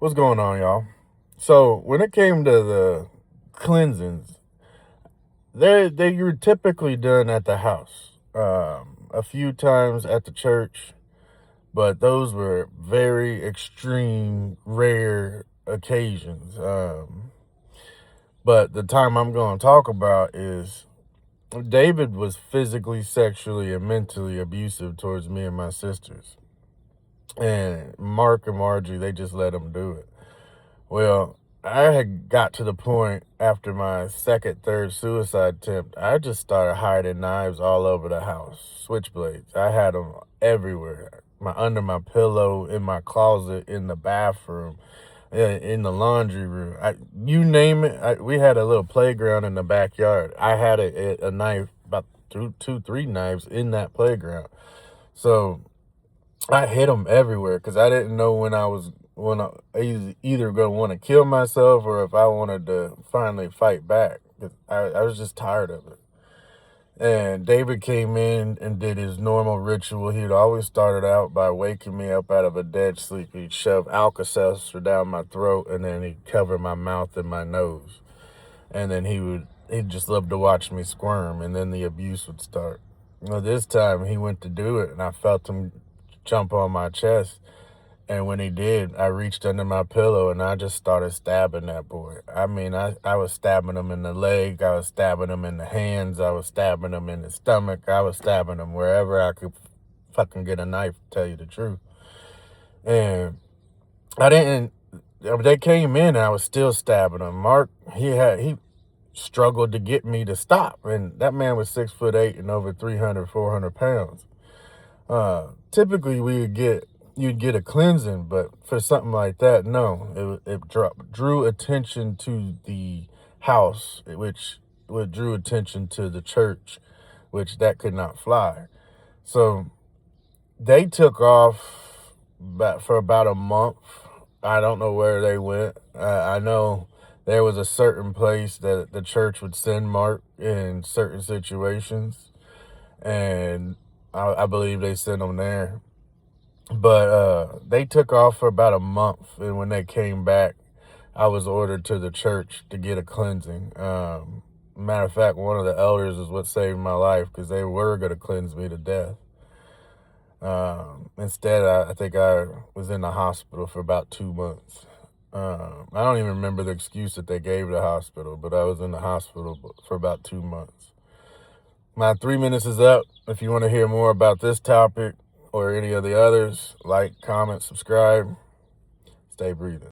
What's going on, y'all? So when it came to the cleansings, they were typically done at the house. A few times at the church, but those were very extreme, rare occasions. But the time I'm going to talk about is David was physically, sexually, and mentally abusive towards me and my sisters. And Mark and Margie, they just let him do it. Well, I had got to the point after my second, third suicide attempt, I just started hiding knives all over the house, switchblades. I had them everywhere. Under my pillow, in my closet, in the bathroom, in the laundry room. You name it. We had a little playground in the backyard. I had a knife, about two, three knives in that playground. So I hid them everywhere because I didn't know when I was either going to want to kill myself or if I wanted to finally fight back. 'Cause I was just tired of it. And David came in and did his normal ritual. He'd always started out by waking me up out of a dead sleep. He'd shove Alka-Seltzer down my throat, and then he'd cover my mouth and my nose. And then he'd just love to watch me squirm, and then the abuse would start. Well, this time he went to do it, and I felt him jump on my chest. And when he did, I reached under my pillow and I just started stabbing that boy. I mean, I was stabbing him in the leg. I was stabbing him in the hands. I was stabbing him in the stomach. I was stabbing him wherever I could fucking get a knife, to tell you the truth. And they came in and I was still stabbing him. Mark, he struggled to get me to stop. And that man was 6'8" and over 300, 400 pounds. Typically you'd get a cleansing, but for something like that, no, it drew attention to the house, which drew attention to the church, which that could not fly. So they took off for about a month. I don't know where they went. I know there was a certain place that the church would send Mark in certain situations, and I believe they sent him there. But they took off for about a month, and when they came back, I was ordered to the church to get a cleansing. Matter of fact, one of the elders is what saved my life because they were going to cleanse me to death. Instead, I think I was in the hospital for about 2 months. I don't even remember the excuse that they gave the hospital, but I was in the hospital for about 2 months. My 3 minutes is up. If you want to hear more about this topic or any of the others, like, comment, subscribe, stay breathing.